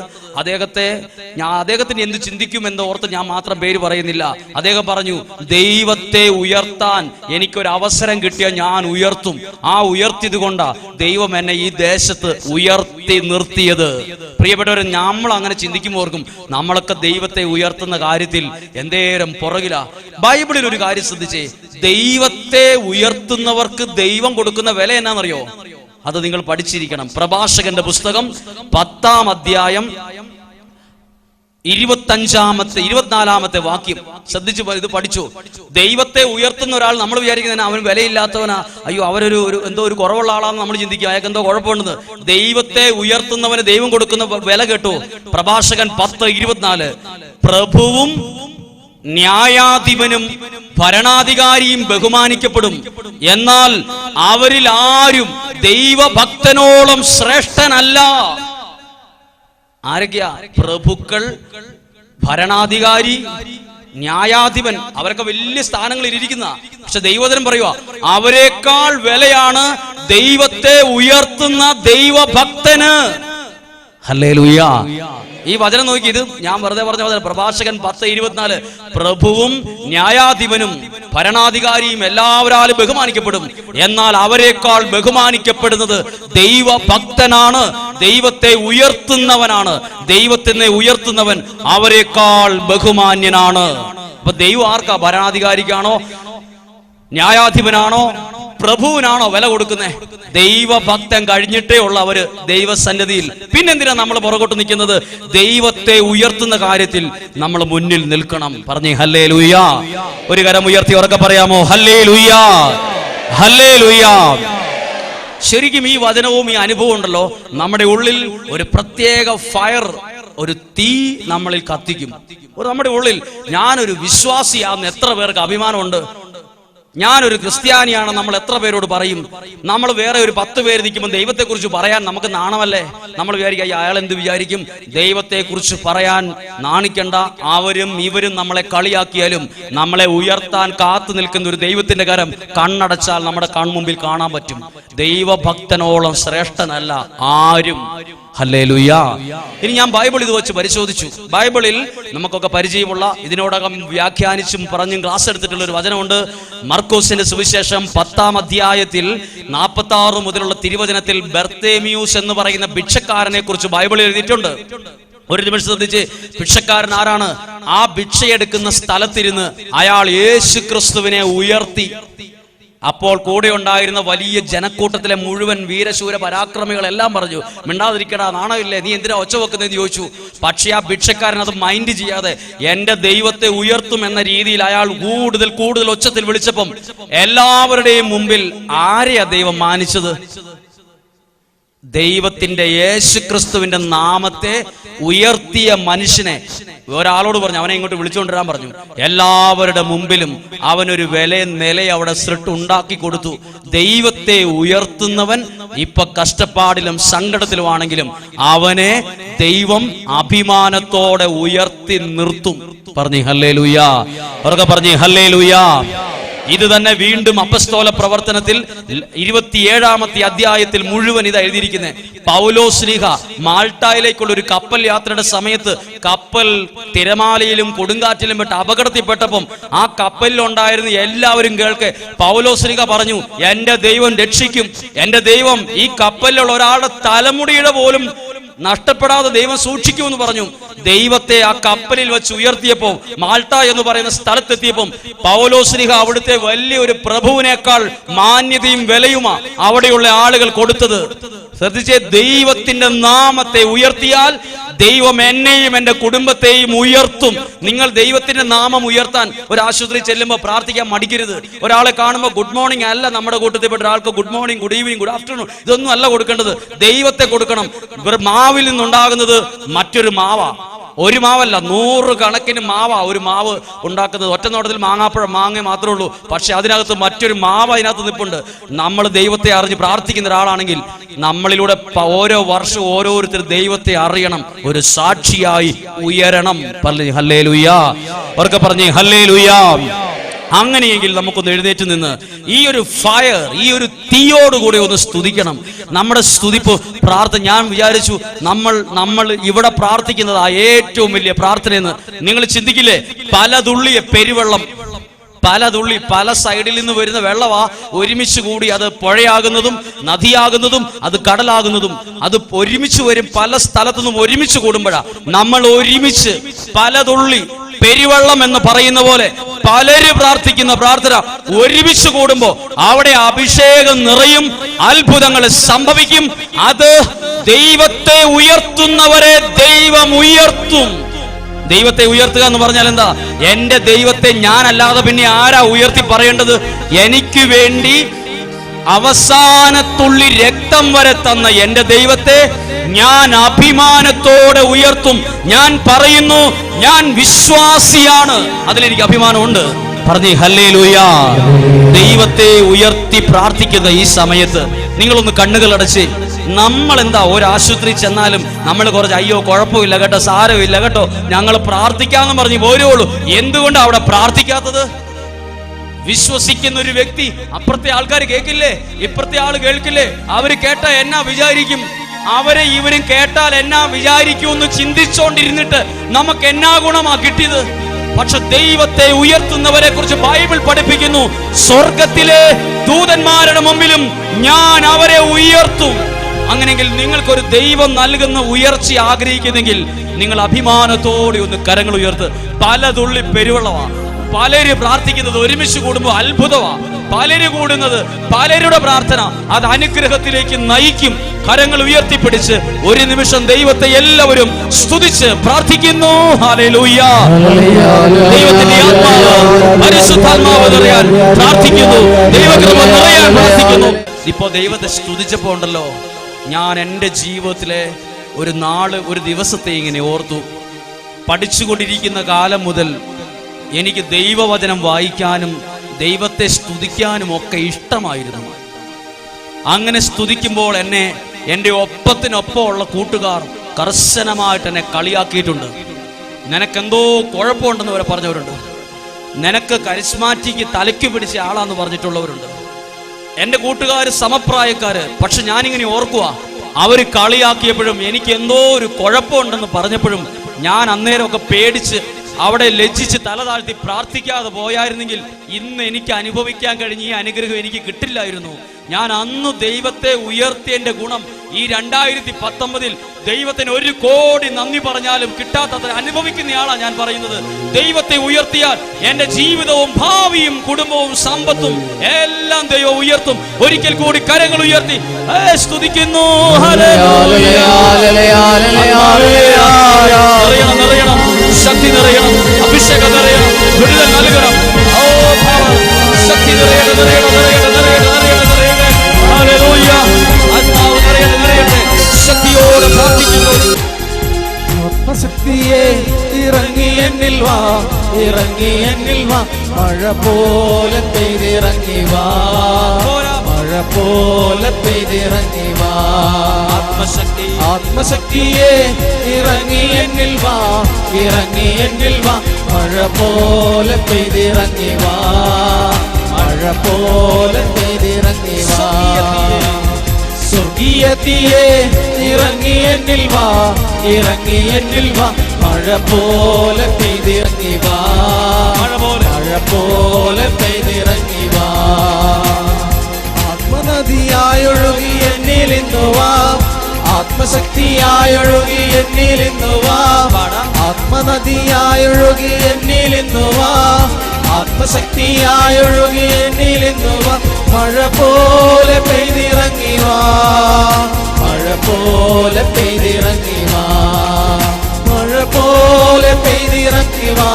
അദ്ദേഹത്തിന് എന്ത് ചിന്തിക്കുമെന്ന് ഓർത്ത് ഞാൻ മാത്രം പേര് പറയുന്നില്ല. അദ്ദേഹം പറഞ്ഞു, ദൈവത്തെ ഉയർത്താൻ എനിക്കൊരു അവസരം കിട്ടിയ ഞാൻ ഉയർത്തും. ആ ഉയർത്തിയത് കൊണ്ടാ ദൈവം എന്നെ ഈ ദേശത്ത് ഉയർത്തി നിർത്തിയത്. പ്രിയപ്പെട്ടവരെ, നമ്മൾ അങ്ങനെ ചിന്തിക്കുമ്പോർക്കും നമ്മളൊക്കെ ദൈവത്തെ ഉയർത്തുന്ന കാര്യത്തിൽ എന്തേരം പുറകില. ബൈബിളിൽ ഒരു കാര്യം ശ്രദ്ധിച്ചേ, ദൈവത്തെ ഉയർത്തുന്നവർക്ക് ദൈവം കൊടുക്കുന്ന വില എന്നാണെന്നറിയോ? അത് നിങ്ങൾ പഠിച്ചിരിക്കണം. പ്രഭാഷകന്റെ പുസ്തകം 10-ാം അധ്യായം 24-ാമത്തെ വാക്യം ശ്രദ്ധിച്ചു, ഇത് പഠിച്ചു. ദൈവത്തെ ഉയർത്തുന്ന ഒരാൾ നമ്മൾ വിചാരിക്കുന്നതിന് അവൻ വിലയില്ലാത്തവനാ, അയ്യോ അവരൊരു എന്തോ ഒരു കുറവുള്ള ആളാന്ന് നമ്മൾ ചിന്തിക്കുക, അയാൾക്ക് എന്തോ കുഴപ്പമുണ്ടെന്ന്. ദൈവത്തെ ഉയർത്തുന്നവന് ദൈവം കൊടുക്കുന്ന വില കേട്ടു. പ്രഭാഷകൻ 10:24, പ്രഭുവും ന്യായാധിപനും ഭരണാധികാരിയും ബഹുമാനിക്കപ്പെടും, എന്നാൽ അവരിൽ ആരും ദൈവഭക്തനോളം ശ്രേഷ്ഠനല്ല. ആരൊക്കെയാ? പ്രഭുക്കൾ, ഭരണാധികാരി, ന്യായാധിപൻ, അവരൊക്കെ വലിയ സ്ഥാനങ്ങളിൽ ഇരിക്കുന്ന. പക്ഷെ ദൈവവചനം പറയുക, അവരെക്കാൾ വിലയാണ് ദൈവത്തെ ഉയർത്തുന്ന ദൈവഭക്തന്. ഹല്ലേലൂയ. ഈ വചനം നോക്കി, ഇത് ഞാൻ വെറുതെ പറഞ്ഞ വചനം. പ്രഭാഷകൻ 10:24, പ്രഭുവും ന്യായാധിപനും ഭരണാധികാരിയും എല്ലാവരാലും ബഹുമാനിക്കപ്പെടും, എന്നാൽ അവരെക്കാൾ ബഹുമാനിക്കപ്പെടുന്നത് ദൈവഭക്തനാണ്, ദൈവത്തെ ഉയർത്തുന്നവനാണ്. ദൈവത്തിനെ ഉയർത്തുന്നവൻ അവരെക്കാൾ ബഹുമാന്യനാണ്. അപ്പൊ ദൈവം ആർക്കാ? ഭരണാധികാരിക്കാണോ, ന്യായാധിപനാണോ, പ്രഭുവിനാണോ വില കൊടുക്കുന്നേ? ദൈവഭക്തൻ കഴിഞ്ഞിട്ടേ ഉള്ളവര് ദൈവസന്നിധിയിൽ. പിന്നെന്തിനാ നമ്മൾ പുറകോട്ട് നിൽക്കുന്നത്? ദൈവത്തെ ഉയർത്തുന്ന കാര്യത്തിൽ നമ്മൾ മുന്നിൽ നിൽക്കണം. പറഞ്ഞേ ഹല്ലേലൂയ. ഒരു കരം ഉയർത്തി ഉറക്കെ പറയാമോ? Hallelujah, hallelujah. ശരിക്കും ഈ വചനവും ഈ അനുഭവം ഉണ്ടല്ലോ, നമ്മുടെ ഉള്ളിൽ ഒരു പ്രത്യേക ഫയർ, ഒരു തീ നമ്മളിൽ കത്തിക്കും. നമ്മുടെ ഉള്ളിൽ ഞാനൊരു വിശ്വാസിയാണെന്ന് എത്ര പേർക്ക് അഭിമാനമുണ്ട്? ഞാനൊരു ക്രിസ്ത്യാനിയാണ് നമ്മൾ എത്ര പേരോട് പറയും? നമ്മൾ വേറെ ഒരു 10 പേര് നിൽക്കുമ്പോൾ ദൈവത്തെക്കുറിച്ച് പറയാൻ നമുക്ക് നാണമല്ലേ? നമ്മൾ വിചാരിക്കുക, അയാൾ എന്ത് വിചാരിക്കും? ദൈവത്തെക്കുറിച്ച് പറയാൻ നാണിക്കണ്ട. അവരും ഇവരും നമ്മളെ കളിയാക്കിയാലും നമ്മളെ ഉയർത്താൻ കാത്തു നിൽക്കുന്ന ഒരു ദൈവത്തിന്റെ കരം കണ്ണടച്ചാൽ നമ്മുടെ കൺമുമ്പിൽ കാണാൻ പറ്റും. ദൈവഭക്തനോളം ശ്രേഷ്ഠനല്ല ആരും. ഹല്ലേലൂയ. ഇനി ഞാൻ ബൈബിൾ ഇത് വെച്ച് പരിശോധിച്ചു. ബൈബിളിൽ നമുക്കൊക്കെ പരിചയമുള്ള, ഇതിനോടകം വ്യാഖ്യാനിച്ചും പറഞ്ഞും ക്ലാസ് എടുത്തിട്ടുള്ള ഒരു വചനമുണ്ട്. മർക്കോസിന്റെ സുവിശേഷം 10-ാം അധ്യായത്തിൽ 46 മുതലുള്ള തിരുവചനത്തിൽ ബർത്തേമിയൂസ് എന്ന് പറയുന്ന ഭിക്ഷക്കാരനെ കുറിച്ച് ബൈബിളിൽ എഴുതിയിട്ടുണ്ട്. ഒരു നിമിഷം ശ്രദ്ധിച്ച്, ഭിക്ഷക്കാരൻ ആരാണ്? ആ ഭിക്ഷയെടുക്കുന്ന സ്ഥലത്തിരുന്ന് അയാൾ യേശു ക്രിസ്തുവിനെ ഉയർത്തി. അപ്പോൾ കൂടെ ഉണ്ടായിരുന്ന വലിയ ജനക്കൂട്ടത്തിലെ മുഴുവൻ വീരശൂര പരാക്രമികളെല്ലാം പറഞ്ഞു, മിണ്ടാതിരിക്കടാ, നാണമില്ലേ, നീ എന്തിനാ ഒച്ച വെക്കുന്നതെന്ന് ചോദിച്ചു. പക്ഷെ ആ ഭിക്ഷക്കാരൻ അത് മൈൻഡ് ചെയ്യാതെ എന്റെ ദൈവത്തെ ഉയർത്തും എന്ന രീതിയിൽ അയാൾ കൂടുതൽ ഒച്ചത്തിൽ വിളിച്ചപ്പം എല്ലാവരുടെയും മുമ്പിൽ ആരെയാ ദൈവം മാനിച്ചത്? ദൈവത്തിന്റെ യേശുക്രിസ്തുവിന്റെ നാമത്തെ ഉയർത്തിയ മനുഷ്യനെ ഒരാളോട് പറഞ്ഞു, അവനെ ഇങ്ങോട്ട് വിളിച്ചുകൊണ്ടിരാൻ പറഞ്ഞു. എല്ലാവരുടെ മുമ്പിലും അവനൊരു നില അവിടെ ഉണ്ടാക്കി കൊടുത്തു. ദൈവത്തെ ഉയർത്തുന്നവൻ ഇപ്പൊ കഷ്ടപ്പാടിലും സങ്കടത്തിലുമാണെങ്കിലും അവനെ ദൈവം അഭിമാനത്തോടെ ഉയർത്തി നിർത്തും. പറഞ്ഞു ഹല്ലേലൂയ. അവർക്ക് പറഞ്ഞു ഹല്ലേലൂയ. ഇത് തന്നെ വീണ്ടും അപ്പസ്തോല പ്രവർത്തനത്തിൽ 27-ാമത്തെ അധ്യായത്തിൽ മുഴുവൻ ഇത് എഴുതിയിരിക്കുന്നത്. പൗലോസ്ലീഹ മാൾട്ടായിലേക്കുള്ള ഒരു കപ്പൽ യാത്രയുടെ സമയത്ത് കപ്പൽ തിരമാലയിലും കൊടുങ്കാറ്റിലും പെട്ട് അപകടത്തിൽപ്പെട്ടപ്പം ആ കപ്പലിൽ ഉണ്ടായിരുന്ന എല്ലാവരും കേൾക്കെ പൗലോസ്ലീഹ പറഞ്ഞു, എന്റെ ദൈവം രക്ഷിക്കും, എന്റെ ദൈവം ഈ കപ്പലിലുള്ള ഒരാളുടെ തലമുടിയുടെ പോലും നഷ്ടപ്പെടാതെ ദൈവം സൂക്ഷിക്കുമെന്ന് പറഞ്ഞു. ദൈവത്തെ ആ കപ്പലിൽ വെച്ച് ഉയർത്തിയപ്പോ, മാൾട്ട എന്ന് പറയുന്ന സ്ഥലത്തെത്തിയപ്പം പൗലോസ്ലീഹ അവിടുത്തെ വലിയൊരു പ്രഭുവിനേക്കാൾ മാന്യതയും വിലയുമാ അവിടെയുള്ള ആളുകൾ കൊടുത്തത്. ശ്രദ്ധിച്ചേ, ദൈവത്തിന്റെ നാമത്തെ ഉയർത്തിയാൽ ദൈവം എന്നെയും എന്റെ കുടുംബത്തെയും ഉയർത്തും. നിങ്ങൾ ദൈവത്തിന്റെ നാമം ഉയർത്താൻ ഒരു ആശുപത്രി ചെല്ലുമ്പോൾ പ്രാർത്ഥിക്കാൻ മടിക്കരുത്. ഒരാളെ കാണുമ്പോൾ ഗുഡ് മോർണിംഗ് അല്ല, നമ്മുടെ കൂട്ടത്തിൽപ്പെട്ട ഒരാൾക്ക് good morning, good evening, good afternoon ഇതൊന്നും അല്ല കൊടുക്കേണ്ടത്. ദൈവത്തെ കൊടുക്കണം. മാവിൽ നിന്നുണ്ടാകുന്നത് മറ്റൊരു മാവാ, ഒരു മാവല്ല, 100 കണക്കിന് മാവാ ഒരു മാവ് ഉണ്ടാക്കുന്നത്. ഒറ്റ നോട്ടത്തിൽ മാങ്ങ മാത്രമേ ഉള്ളൂ, പക്ഷെ അതിനകത്ത് മറ്റൊരു മാവ് അതിനകത്ത് നിൽപ്പുണ്ട്. നമ്മൾ ദൈവത്തെ അറിഞ്ഞ് പ്രാർത്ഥിക്കുന്ന ഒരാളാണെങ്കിൽ നമ്മളിലൂടെ ഓരോ വർഷവും ഓരോരുത്തർ ദൈവത്തെ അറിയണം, ഒരു സാക്ഷിയായി ഉയരണം. ഹല്ലേലൂയാ, അവർക്ക് പറഞ്ഞേ ഹല്ലേലൂയാ. അങ്ങനെയെങ്കിൽ നമുക്കൊന്ന് എഴുന്നേറ്റ് നിന്ന് ഈ ഒരു ഫയർ, ഈ ഒരു തീയോടുകൂടി ഒന്ന് സ്തുതിക്കണം. നമ്മുടെ സ്തുതിപ്പ് പ്രാർത്ഥന, ഞാൻ വിചാരിച്ചു നമ്മൾ ഇവിടെ പ്രാർത്ഥിക്കുന്നത് ആ ഏറ്റവും വലിയ പ്രാർത്ഥനയെന്ന്. നിങ്ങൾ ചിന്തിക്കില്ലേ, പല തുള്ളിയെ പെരുവെള്ളം, പല തുള്ളി പല സൈഡിൽ നിന്ന് വരുന്ന വെള്ളമാ ഒരുമിച്ച് കൂടി അത് പുഴയാകുന്നതും നദിയാകുന്നതും അത് കടലാകുന്നതും. അത് ഒരുമിച്ച് വരും, പല സ്ഥലത്തു നിന്നും ഒരുമിച്ച് കൂടുമ്പോഴാ നമ്മൾ ഒരുമിച്ച് പല തുള്ളി പെരുവെള്ളം എന്ന് പറയുന്ന പോലെ പലരും പ്രാർത്ഥിക്കുന്ന പ്രാർത്ഥന ഒരുമിച്ച് കൂടുമ്പോ അവിടെ അഭിഷേകം നിറയും, അത്ഭുതങ്ങൾ സംഭവിക്കും. അത് ദൈവത്തെ ഉയർത്തുന്നവരെ ദൈവം ഉയർത്തും. ദൈവത്തെ ഉയർത്തുക എന്ന് പറഞ്ഞാൽ എന്താ? എന്റെ ദൈവത്തെ ഞാനല്ലാതെ പിന്നെ ആരാ ഉയർത്തി പറയേണ്ടത്? എനിക്ക് വേണ്ടി അവസാനത്തുള്ളി രക്തം വരെ തന്ന എന്റെ ദൈവത്തെ ഞാൻ അഭിമാനത്തോടെ ഉയർത്തും. ഞാൻ പറയുന്നു, ഞാൻ വിശ്വാസിയാണ്, അതിലെനിക്ക് അഭിമാനമുണ്ട്. പറഞ്ഞേ ഹല്ലേലൂയാ. ദൈവത്തെ ഉയർത്തി പ്രാർത്ഥിക്കുന്ന ഈ സമയത്ത് നിങ്ങളൊന്ന് കണ്ണുകൾ അടച്ച്, നമ്മൾ എന്താ ഒരു ആശുപത്രി ചെന്നാലും നമ്മൾ കുറച്ച് അയ്യോ കുഴപ്പമില്ല കേട്ടോ, സാരമില്ല കേട്ടോ, ഞങ്ങൾ പ്രാർത്ഥിക്കാന്ന് പറഞ്ഞ് പോരുള്ളൂ. എന്തുകൊണ്ടാണ് അവിടെ പ്രാർത്ഥിക്കാത്തത്? വിശ്വസിക്കുന്ന ഒരു വ്യക്തി അപ്പുറത്തെ ആൾക്കാർ കേൾക്കില്ലേ, ഇപ്പുറത്തെ ആൾ കേൾക്കില്ലേ? അവര് കേട്ടാ എന്നാ വിചാരിക്കും, അവരെ ഇവരും കേട്ടാൽ എന്നാ വിചാരിക്കുമെന്ന് ചിന്തിച്ചോണ്ടിരുന്നിട്ട് നമുക്ക് എന്നാ ഗുണമാ കിട്ടിയത്? പക്ഷെ ദൈവത്തെ ഉയർത്തുന്നവരെ കുറിച്ച് ബൈബിൾ പഠിപ്പിക്കുന്നു, സ്വർഗത്തിലെ ദൂതന്മാരുടെ മുമ്പിലും ഞാൻ അവരെ ഉയർത്തും. അങ്ങനെയെങ്കിൽ നിങ്ങൾക്കൊരു ദൈവം നൽകുന്ന ഉയർച്ച ആഗ്രഹിക്കുന്നെങ്കിൽ നിങ്ങൾ അഭിമാനത്തോടെ ഒന്ന് കരങ്ങൾ ഉയർത്ത്. പല തുള്ളി പെരുവെള്ളമാണ്. പലര് പ്രാർത്ഥിക്കുന്നത് ഒരുമിച്ച് കൂടുമ്പോൾ അത്ഭുതമാണ്. പലര് കൂടുന്നത്, പലരുടെ പ്രാർത്ഥന അത് അനുഗ്രഹത്തിലേക്ക് നയിക്കും. കരങ്ങൾ ഉയർത്തിപ്പിടിച്ച് ഒരു നിമിഷം ദൈവത്തെ എല്ലാവരും സ്തുതിച്ച് പ്രാർത്ഥിക്കുന്നു. ഹല്ലേലൂയാ. ദൈവത്തിന്റെ ആത്മാവ്, പരിശുദ്ധാത്മാവ് നിറയാൻ പ്രാർത്ഥിക്കുന്നു. ദൈവകൃപ നിറയാൻ പ്രാർത്ഥിക്കുന്നു. ഇപ്പോ ദൈവത്തെ സ്തുതിച്ചപ്പോ ഉണ്ടല്ലോ, ഞാൻ എൻ്റെ ജീവിതത്തിലെ ഒരു ദിവസത്തെ ഇങ്ങനെ ഓർത്തു. പഠിച്ചുകൊണ്ടിരിക്കുന്ന കാലം മുതൽ എനിക്ക് ദൈവവചനം വായിക്കാനും ദൈവത്തെ സ്തുതിക്കാനും ഒക്കെ ഇഷ്ടമായിരുന്നു. അങ്ങനെ സ്തുതിക്കുമ്പോൾ എന്നെ എൻ്റെ ഒപ്പത്തിനൊപ്പമുള്ള കൂട്ടുകാർ കർശനമായിട്ട് എന്നെ കളിയാക്കിയിട്ടുണ്ട്. നിനക്കെന്തോ കുഴപ്പമുണ്ടെന്ന് വരെ പറഞ്ഞവരുണ്ട്. നിനക്ക് കരിസ്മാറ്റിക്ക് തലയ്ക്ക് പിടിച്ച ആളാന്ന് പറഞ്ഞിട്ടുള്ളവരുണ്ട്. എൻ്റെ കൂട്ടുകാർ സമപ്രായക്കാര്. പക്ഷെ ഞാനിങ്ങനെ ഓർക്കുക, അവര് കളിയാക്കിയപ്പോഴും എനിക്ക് എന്തോ ഒരു കുഴപ്പമുണ്ടെന്ന് പറഞ്ഞപ്പോഴും ഞാൻ അന്നേരമൊക്കെ പേടിച്ച് അവിടെ ലജ്ജിച്ച് തല താഴ്ത്തി പ്രാർത്ഥിക്കാതെ പോയായിരുന്നെങ്കിൽ ഇന്ന് എനിക്ക് അനുഭവിക്കാൻ കഴിഞ്ഞ ഈ അനുഗ്രഹം എനിക്ക് കിട്ടില്ലായിരുന്നു. ഞാൻ അന്ന് ദൈവത്തെ ഉയർത്തിയതിന്റെ ഗുണം ഈ 2019 ദൈവത്തിന് 1 കോടി നന്ദി പറഞ്ഞാലും കിട്ടാത്തത്ര അനുഭവിക്കുന്നയാളാണ് ഞാൻ പറയുന്നത്. ദൈവത്തെ ഉയർത്തിയാൽ എന്റെ ജീവിതവും ഭാവിയും കുടുംബവും സമ്പത്തും എല്ലാം ദൈവം ഉയർത്തും. ഒരിക്കൽ കൂടി കരങ്ങൾ ഉയർത്തി സ്തുതിക്കുന്നു. നിറയണം, ശക്തി നിറയണം, അഭിഷേകം നിറയണം, വിടുതൽ നൽകണം. ശക്തി നിറയണം, നിറയണം, നിറയണം, നിറയണം, നിറയണം, നിറയണം. ഹല്ലേലൂയ. ആത്മാവ് നിറയണം, നിറയട്ടെ. ശക്തിയോടെ പ്രാർത്ഥിക്കുന്നു. ആത്മശക്തിയെ ഇറങ്ങി എന്നിൽ വാ, ഇറങ്ങി എന്നിൽ വാ, മഴ പോലെ പെയ്തിറങ്ങി വാ, മഴ പോലെ പെയ്തിറങ്ങി വാ. ആത്മശക്തി, ആത്മശക്തിയെ ഇറങ്ങി എന്നിൽ വാ, ഇറങ്ങി എന്നിൽ വാ, മഴ പോലെ പെയ്തിറങ്ങി വാ, മഴ പോലെ പെയ്തിറങ്ങി വാ. സ്വർഗീയത്തിയെ ഇറങ്ങി എന്നിൽ വാ, ഇറങ്ങി എന്നിൽ വാ, മഴ പോലെ പെയ്തിറങ്ങി വാ, മഴ പോലെ പെയ്തിറങ്ങി വാ. ആത്മനദിയായൊഴുകി എന്നിലിന്നു വാ, ആത്മശക്തിയായൊഴുകി എന്നിലിന്നു വാ, ആത്മനദിയായൊഴുകി എന്നിലിന്നു വാ, ആത്മശക്തിയായൊഴുകി എന്നിലിന്നു വാ. മഴ പോലെ പെയ്തിറങ്ങി വാ, മഴ പോലെ പെയ്തിറങ്ങി വാ, മഴ പോലെ പെയ്തിറങ്ങി വാ,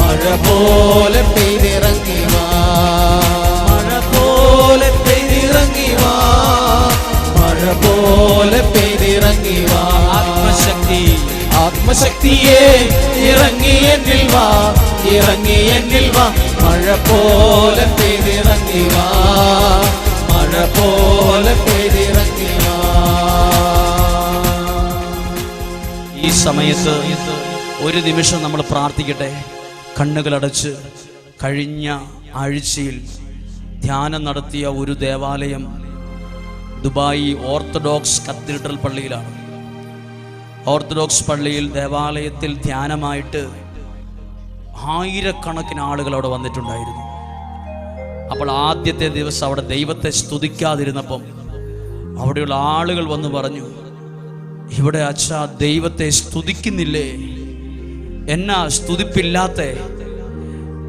മഴ പോലെ പെയ്തിറങ്ങി വാ, മഴ പോലെ പെയ്തിറങ്ങി വാ, മഴ പോലെ പെയ്തിറങ്ങി വാ. ആത്മശക്തി, ആത്മശക്തിയെ ഇറങ്ങി എന്നിൽ വാ, ഇറങ്ങി എന്നിൽ വാ. മഴ പോലെ പെയ്തിറങ്ങി വാ, മഴ പോലെ പെയ്തിറങ്ങി വാ. ഈ സമയത്ത് ഒരു നിമിഷം നമ്മൾ പ്രാർത്ഥിക്കട്ടെ. കണ്ണുകളടച്ച് കഴിഞ്ഞ ആഴ്ചയിൽ ധ്യാനം നടത്തിയ ഒരു ദേവാലയം ദുബായ് ഓർത്തഡോക്സ് കത്തീഡ്രൽ പള്ളിയിലാണ്. ഓർത്തഡോക്സ് പള്ളിയിൽ ദേവാലയത്തിൽ ധ്യാനമായിട്ട് ആയിരക്കണക്കിന് ആളുകൾ അവിടെ വന്നിട്ടുണ്ടായിരുന്നു. അപ്പോൾ ആദ്യത്തെ ദിവസം അവിടെ ദൈവത്തെ സ്തുതിക്കാതിരുന്നപ്പം അവിടെയുള്ള ആളുകൾ വന്ന് പറഞ്ഞു, ഇവിടെ അച്ഛാ ദൈവത്തെ സ്തുതിക്കുന്നില്ലേ, എന്നാ സ്തുതിപ്പില്ലാത്ത?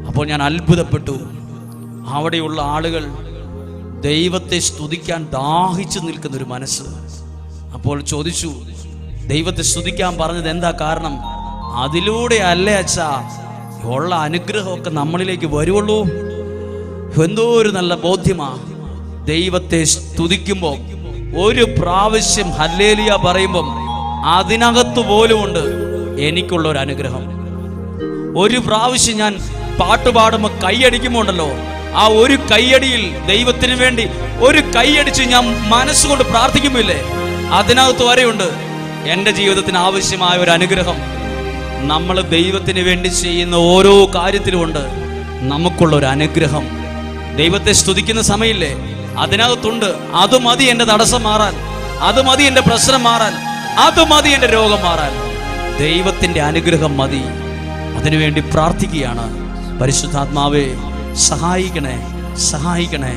അപ്പോൾ ഞാൻ അത്ഭുതപ്പെട്ടു. അവിടെയുള്ള ആളുകൾ ദൈവത്തെ സ്തുതിക്കാൻ ദാഹിച്ചു നിൽക്കുന്നൊരു മനസ്സ്. അപ്പോൾ ചോദിച്ചു, ദൈവത്തെ സ്തുതിക്കാൻ പറഞ്ഞത് എന്താ കാരണം? അതിലൂടെ അല്ലേ അച്ഛാ ഉള്ള അനുഗ്രഹമൊക്കെ നമ്മളിലേക്ക് വരുവുള്ളൂ. എന്തോ ഒരു നല്ല ബോധ്യമാ. ദൈവത്തെ സ്തുതിക്കുമ്പോൾ ഒരു പ്രാവശ്യം ഹല്ലേലൂയ പറയുമ്പം അതിനകത്ത് പോലുമുണ്ട് എനിക്കുള്ള ഒരു അനുഗ്രഹം. ഒരു പ്രാവശ്യം ഞാൻ പാട്ടുപാടുമ്പോൾ കൈയടിക്കുമ്പോൾ ഉണ്ടല്ലോ, ആ ഒരു കൈയടിയിൽ ദൈവത്തിന് വേണ്ടി ഒരു കൈയടിച്ച് ഞാൻ മനസ്സുകൊണ്ട് പ്രാർത്ഥിക്കുമ്പോയില്ലേ, അതിനകത്ത് വരെയുണ്ട് എൻ്റെ ജീവിതത്തിന് ആവശ്യമായ ഒരു അനുഗ്രഹം. നമ്മൾ ദൈവത്തിന് വേണ്ടി ചെയ്യുന്ന ഓരോ കാര്യത്തിലുമുണ്ട് നമുക്കുള്ള ഒരു അനുഗ്രഹം. ദൈവത്തെ സ്തുതിക്കുന്ന സമയമില്ലേ, അതിനകത്തുണ്ട്. അത് മതി എൻ്റെ തടസ്സം മാറാൻ, അത് മതി എൻ്റെ പ്രശ്നം മാറാൻ, അത് മതി എൻ്റെ രോഗം മാറാൻ. ദൈവത്തിൻ്റെ അനുഗ്രഹം മതി. അതിനുവേണ്ടി പ്രാർത്ഥിക്കുകയാണ്. പരിശുദ്ധാത്മാവേ സഹായിക്കണേ, സഹായിക്കണേ.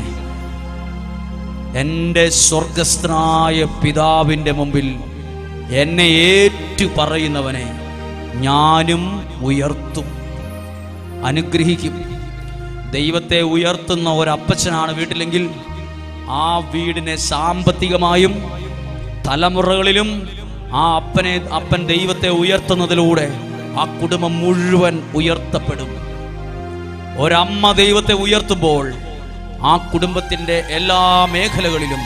എൻ്റെ സ്വർഗസ്ഥനായ പിതാവിൻ്റെ മുമ്പിൽ എന്നെ ഏറ്റു പറയുന്നവനെ ഞാനും ഉയർത്തും, അനുഗ്രഹിക്കും. ദൈവത്തെ ഉയർത്തുന്ന ഒരപ്പച്ചനാണ് വീട്ടിലെങ്കിൽ ആ വീടിനെ സാമ്പത്തികമായും തലമുറകളിലും അപ്പൻ ദൈവത്തെ ഉയർത്തുന്നതിലൂടെ ആ കുടുംബം മുഴുവൻ ഉയർത്തപ്പെടും. ഒരമ്മ ദൈവത്തെ ഉയർത്തുമ്പോൾ ആ കുടുംബത്തിൻ്റെ എല്ലാ മേഖലകളിലും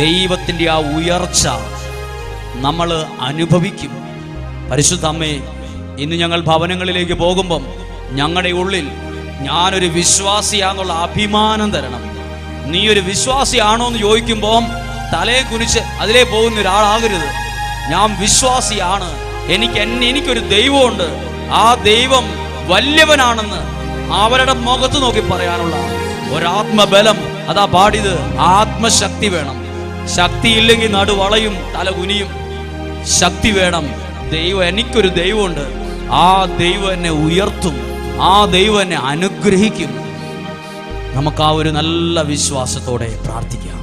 ദൈവത്തിൻ്റെ ആ ഉയർച്ച നമ്മൾ അനുഭവിക്കും. പരിശുദ്ധ അമ്മേ, ഇന്ന് ഞങ്ങൾ ഭവനങ്ങളിലേക്ക് പോകുമ്പം ഞങ്ങളുടെ ഉള്ളിൽ ഞാനൊരു വിശ്വാസിയാന്നുള്ള അഭിമാനം തരണം. നീ ഒരു വിശ്വാസിയാണോ എന്ന് ചോദിക്കുമ്പോൾ തലയെ കുനിച്ച് അതിലേ പോകുന്ന ഒരാളാകരുത്. ഞാൻ വിശ്വാസിയാണ്, എനിക്കൊരു ദൈവമുണ്ട്, ആ ദൈവം വലിയവനാണെന്ന് അവരുടെ മുഖത്ത് നോക്കി പറയാനുള്ള ഒരാത്മബലം. അതാ പാടിയത്, ആത്മശക്തി വേണം. ശക്തി ഇല്ലെങ്കിൽ നടുവളയും തല കുനിയും. ശക്തി വേണം. എനിക്കൊരു ദൈവമുണ്ട്, ആ ദൈവം എന്നെ ഉയർത്തും, ആ ദൈവം എന്നെ അനുഗ്രഹിക്കും. നമുക്ക് ആ ഒരു നല്ല വിശ്വാസത്തോടെ പ്രാർത്ഥിക്കാം.